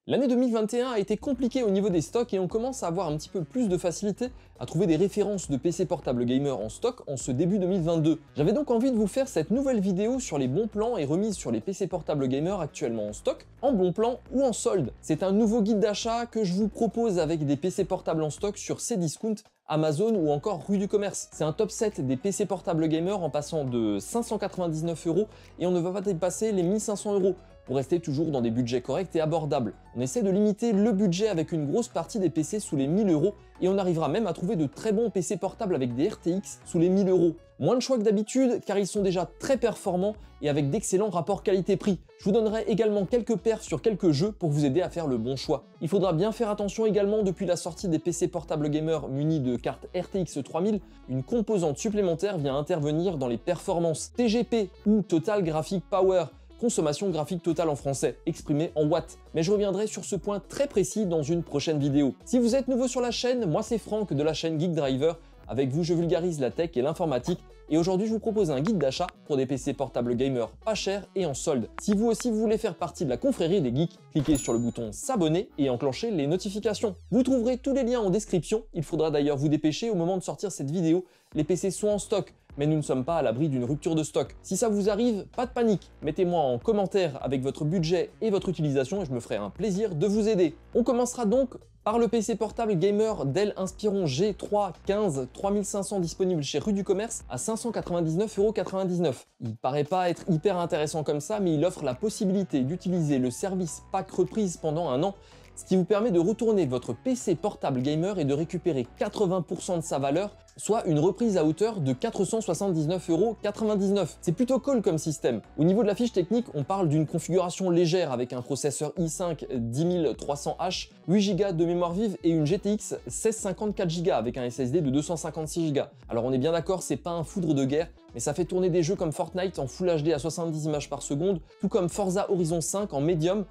L'année 2021 a été compliquée au niveau des stocks et on commence à avoir un petit peu plus de facilité à trouver des références de PC portable gamer en stock en ce début 2022. J'avais donc envie de vous faire cette nouvelle vidéo sur les bons plans et remises sur les PC portables gamer actuellement en stock, en bon plan ou en solde. C'est un nouveau guide d'achat que je vous propose avec des PC portables en stock sur Cdiscount, Amazon ou encore Rue du Commerce. C'est un top 7 des PC portables gamer en passant de 599 € et on ne va pas dépasser les 1500 € pour rester toujours dans des budgets corrects et abordables. On essaie de limiter le budget avec une grosse partie des PC sous les 1000 € et on arrivera même à trouver de très bons PC portables avec des RTX sous les 1000 €. Moins de choix que d'habitude car ils sont déjà très performants et avec d'excellents rapports qualité-prix. Je vous donnerai également quelques perfs sur quelques jeux pour vous aider à faire le bon choix. Il faudra bien faire attention également depuis la sortie des PC portables gamers munis de cartes RTX 3000, une composante supplémentaire vient intervenir dans les performances TGP ou Total Graphic Power, consommation graphique totale en français, exprimée en watts. Mais je reviendrai sur ce point très précis dans une prochaine vidéo. Si vous êtes nouveau sur la chaîne, moi c'est Franck de la chaîne Geek Driver. Avec vous, je vulgarise la tech et l'informatique. Et aujourd'hui, je vous propose un guide d'achat pour des PC portables gamers pas chers et en solde. Si vous aussi vous voulez faire partie de la confrérie des geeks, cliquez sur le bouton s'abonner et enclenchez les notifications. Vous trouverez tous les liens en description. Il faudra d'ailleurs vous dépêcher au moment de sortir cette vidéo. Les PC sont en stock, mais nous ne sommes pas à l'abri d'une rupture de stock. Si ça vous arrive, pas de panique. Mettez-moi en commentaire avec votre budget et votre utilisation et je me ferai un plaisir de vous aider. On commencera donc par le PC portable gamer Dell Inspiron G3 15 3500 disponible chez Rue du Commerce à 599,99 €. Il paraît pas être hyper intéressant comme ça, mais il offre la possibilité d'utiliser le service pack reprise pendant un an, ce qui vous permet de retourner votre PC portable gamer et de récupérer 80% de sa valeur, soit une reprise à hauteur de 479,99 €. C'est plutôt cool comme système. Au niveau de la fiche technique, on parle d'une configuration légère avec un processeur i5 10300H, 8 Go de mémoire vive et une GTX 1650 Go avec un SSD de 256 Go. Alors on est bien d'accord, c'est pas un foudre de guerre, mais ça fait tourner des jeux comme Fortnite en Full HD à 70 images par seconde, tout comme Forza Horizon 5 en médium,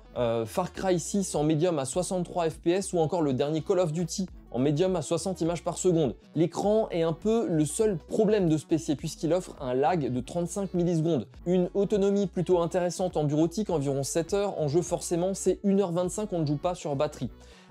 Far Cry 6 en médium à 63 FPS ou encore le dernier Call of Duty en médium à 60 images par seconde. L'écran est un peu le seul problème de ce PC puisqu'il offre un lag de 35 millisecondes. Une autonomie plutôt intéressante en bureautique, environ 7 heures, en jeu forcément c'est 1h25, on ne joue pas sur batterie.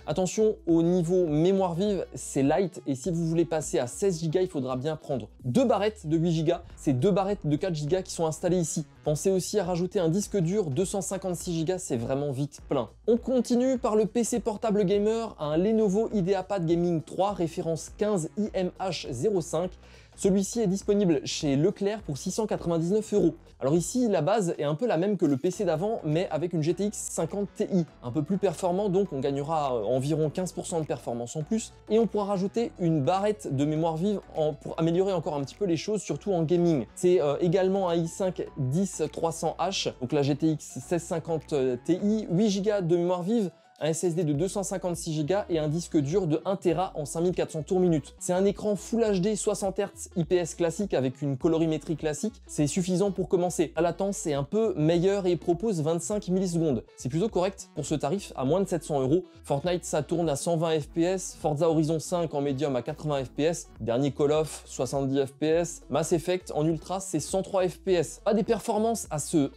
Attention, au niveau mémoire vive, c'est light et si vous voulez passer à 16 Go, il faudra bien prendre 2 barrettes de 8 Go, c'est 2 barrettes de 4 Go qui sont installées ici. Pensez aussi à rajouter un disque dur 256 Go, c'est vraiment vite plein. On continue par le PC portable gamer, un Lenovo IdeaPad Gaming 3, référence 15 IMH05. Celui-ci est disponible chez Leclerc pour 699 €. Alors ici, la base est un peu la même que le PC d'avant, mais avec une GTX 50 Ti. Un peu plus performant, donc on gagnera environ 15% de performance en plus. Et on pourra rajouter une barrette de mémoire vive pour améliorer encore un petit peu les choses, surtout en gaming. C'est également un i5 10300H, donc la GTX 1650 Ti, 8 Go de mémoire vive, un SSD de 256 Go et un disque dur de 1 Tera en 5400 tours minute. C'est un écran Full HD 60 Hz IPS classique avec une colorimétrie classique. C'est suffisant pour commencer. La latence est un peu meilleure et propose 25 millisecondes. C'est plutôt correct pour ce tarif à moins de 700 €. Fortnite ça tourne à 120 FPS, Forza Horizon 5 en médium à 80 FPS, dernier Call of 70 FPS, Mass Effect en ultra c'est 103 FPS. Pas des performances à se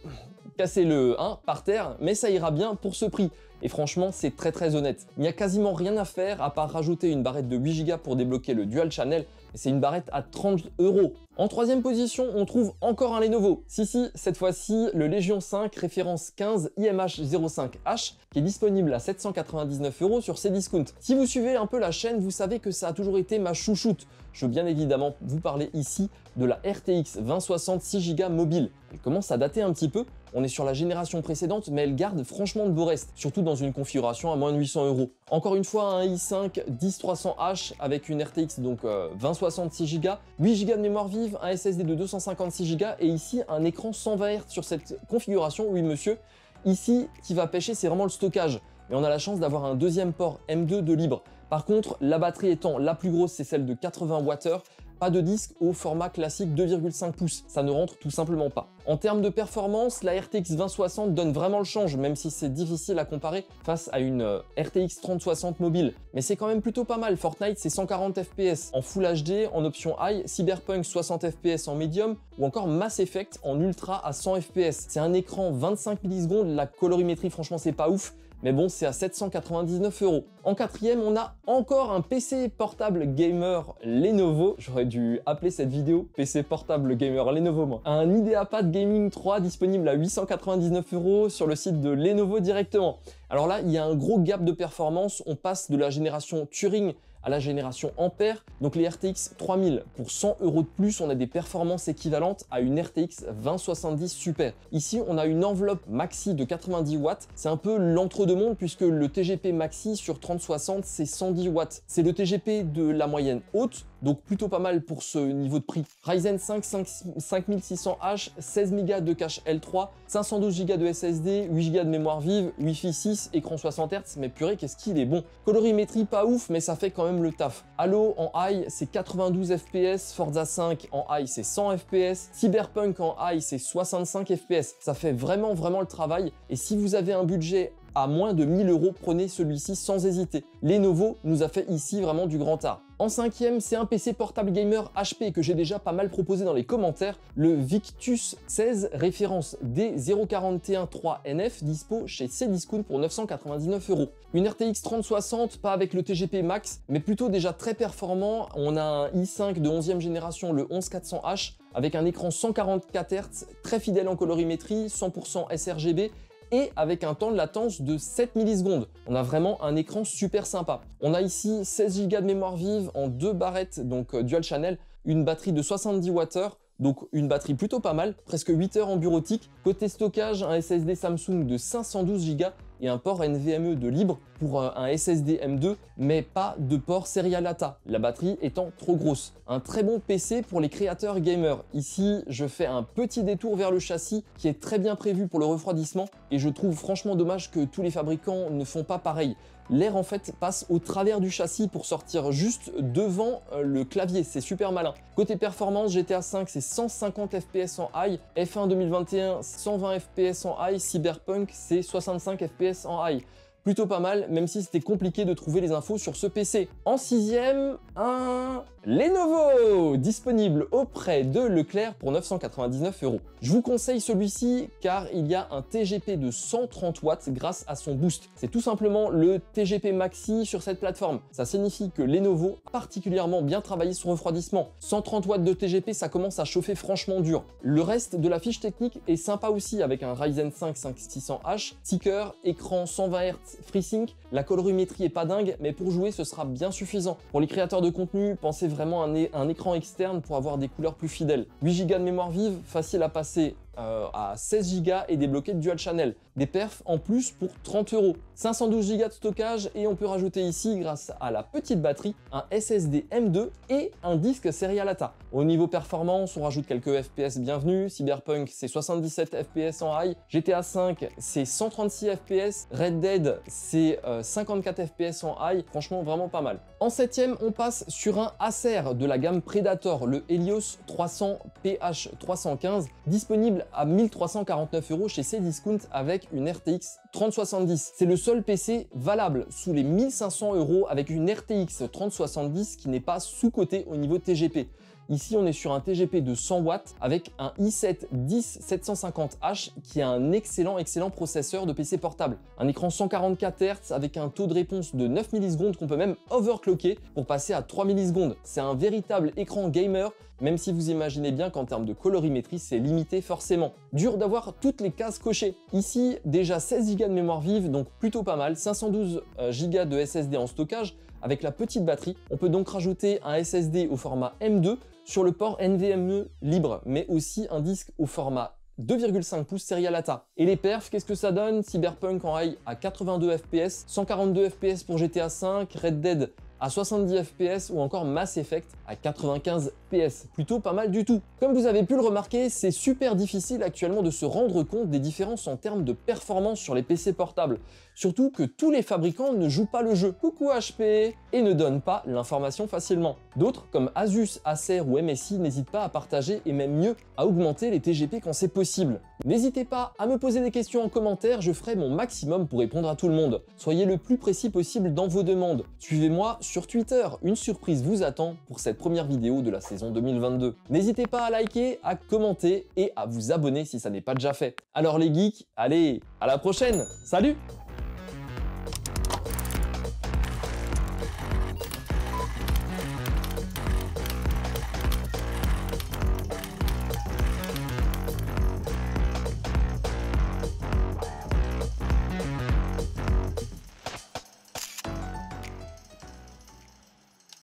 casser le 1 par terre, mais ça ira bien pour ce prix. Et franchement, c'est très honnête. Il n'y a quasiment rien à faire à part rajouter une barrette de 8 Go pour débloquer le Dual Channel, et c'est une barrette à 30 €. En troisième position, on trouve encore un Lenovo. Si, cette fois-ci, le Legion 5 référence 15 IMH05H, qui est disponible à 799 € sur Cdiscount. Si vous suivez un peu la chaîne, vous savez que ça a toujours été ma chouchoute. Je veux bien évidemment vous parler ici de la RTX 2060 6 Go mobile. Elle commence à dater un petit peu, on est sur la génération précédente, mais elle garde franchement de beaux restes, surtout dans une configuration à moins de 800 €. Encore une fois, un i5 10300H avec une RTX donc 2060 6 Go, 8 Go de mémoire vive, un SSD de 256 Go et ici un écran 120 Hz sur cette configuration, oui monsieur. Ici, qui va pêcher, c'est vraiment le stockage. Mais on a la chance d'avoir un deuxième port M2 de libre. Par contre, la batterie étant la plus grosse, c'est celle de 80 Wh, pas de disque au format classique 2,5 pouces. Ça ne rentre tout simplement pas. En termes de performance, la RTX 2060 donne vraiment le change, même si c'est difficile à comparer face à une RTX 3060 mobile. Mais c'est quand même plutôt pas mal. Fortnite, c'est 140 FPS en Full HD, en option High, Cyberpunk 60 FPS en Medium, ou encore Mass Effect en Ultra à 100 FPS. C'est un écran 25 millisecondes, la colorimétrie, franchement, c'est pas ouf, mais bon, c'est à 799 €. En quatrième, on a encore un PC portable gamer Lenovo. J'aurais dû appeler cette vidéo PC portable gamer Lenovo, moi. Un IdeaPad Gaming 3 disponible à 899 € sur le site de Lenovo directement. Alors là, il y a un gros gap de performance. On passe de la génération Turing à la génération Ampère. Donc les RTX 3000, pour 100 € de plus, on a des performances équivalentes à une RTX 2070 Super. Ici, on a une enveloppe maxi de 90 watts. C'est un peu l'entre-deux-mondes puisque le TGP maxi sur 3060, c'est 110 watts. C'est le TGP de la moyenne haute, donc plutôt pas mal pour ce niveau de prix. Ryzen 5 5600H, 16 Go de cache L3, 512 Go de SSD, 8 Go de mémoire vive, Wi-Fi 6, écran 60 Hz, mais purée, qu'est-ce qu'il est bon. Colorimétrie pas ouf, mais ça fait quand même le taf. Halo en high, c'est 92 FPS, Forza 5 en high, c'est 100 FPS, Cyberpunk en high, c'est 65 FPS. Ça fait vraiment le travail, et si vous avez un budget à moins de 1000 €, prenez celui-ci sans hésiter. Lenovo nous a fait ici vraiment du grand art. En cinquième, c'est un PC portable gamer HP que j'ai déjà pas mal proposé dans les commentaires, le Victus 16 référence D0413NF, dispo chez Cdiscount pour 999 €. Une RTX 3060, pas avec le TGP Max, mais plutôt déjà très performant. On a un i5 de 11e génération, le 11400H, avec un écran 144 Hz, très fidèle en colorimétrie, 100% sRGB, et avec un temps de latence de 7 millisecondes. On a vraiment un écran super sympa. On a ici 16 Go de mémoire vive en 2 barrettes, donc dual channel, une batterie de 70 Wh, donc une batterie plutôt pas mal, presque 8 heures en bureautique. Côté stockage, un SSD Samsung de 512 Go et un port NVMe de libre pour un SSD M2, mais pas de port Serial ATA, la batterie étant trop grosse. Un très bon PC pour les créateurs gamers. Ici, je fais un petit détour vers le châssis qui est très bien prévu pour le refroidissement et je trouve franchement dommage que tous les fabricants ne font pas pareil. L'air en fait passe au travers du châssis pour sortir juste devant le clavier, c'est super malin. Côté performance, GTA 5 c'est 150 FPS en high, F1 2021 120 FPS en high, Cyberpunk c'est 65 FPS en high. Plutôt pas mal, même si c'était compliqué de trouver les infos sur ce PC. En sixième, un Lenovo, disponible auprès de Leclerc pour 999 €. Je vous conseille celui-ci car il y a un TGP de 130 watts grâce à son boost. C'est tout simplement le TGP Maxi sur cette plateforme. Ça signifie que Lenovo a particulièrement bien travaillé son refroidissement. 130 watts de TGP, ça commence à chauffer franchement dur. Le reste de la fiche technique est sympa aussi avec un Ryzen 5 5600H, ticker, écran 120 Hz, FreeSync. La colorimétrie est pas dingue, mais pour jouer, ce sera bien suffisant. Pour les créateurs de contenu, pensez vraiment à un écran externe pour avoir des couleurs plus fidèles. 8 Go de mémoire vive, facile à passer à 16 Go et débloquer de dual channel. Des perfs en plus pour 30 €. 512 Go de stockage et on peut rajouter ici, grâce à la petite batterie, un SSD M2 et un disque Serial ATA. Au niveau performance, on rajoute quelques FPS bienvenus. Cyberpunk, c'est 77 FPS en high. GTA 5, c'est 136 FPS. Red Dead, c'est 54 FPS en high. Franchement, vraiment pas mal. En septième, on passe sur un Acer de la gamme Predator, le Helios 300 PH315, disponible à 1349 € chez Cdiscount avec une RTX 3070. C'est le seul PC valable sous les 1500 € avec une RTX 3070 qui n'est pas sous-cotée au niveau TGP. Ici, on est sur un TGP de 100 watts avec un i7 10750H qui a un excellent processeur de PC portable. Un écran 144 Hz avec un taux de réponse de 9 millisecondes qu'on peut même overclocker pour passer à 3 millisecondes. C'est un véritable écran gamer, même si vous imaginez bien qu'en termes de colorimétrie, c'est limité forcément. Dur d'avoir toutes les cases cochées. Ici, déjà 16 Go de mémoire vive, donc plutôt pas mal, 512 Go de SSD en stockage. Avec la petite batterie, on peut donc rajouter un SSD au format M2 sur le port NVMe libre, mais aussi un disque au format 2,5 pouces Serial ATA. Et les perfs, qu'est-ce que ça donne? Cyberpunk en high à 82 FPS, 142 FPS pour GTA 5, Red Dead à 70 FPS ou encore Mass Effect à 95 PS. Plutôt pas mal du tout. Comme vous avez pu le remarquer, c'est super difficile actuellement de se rendre compte des différences en termes de performance sur les PC portables. Surtout que tous les fabricants ne jouent pas le jeu. Coucou HP! Et ne donnent pas l'information facilement. D'autres, comme Asus, Acer ou MSI, n'hésitent pas à partager et même mieux, à augmenter les TGP quand c'est possible. N'hésitez pas à me poser des questions en commentaire, je ferai mon maximum pour répondre à tout le monde. Soyez le plus précis possible dans vos demandes. Suivez-moi sur Twitter, une surprise vous attend pour cette première vidéo de la saison 2022. N'hésitez pas à liker, à commenter et à vous abonner si ça n'est pas déjà fait. Alors les geeks, allez, à la prochaine, salut!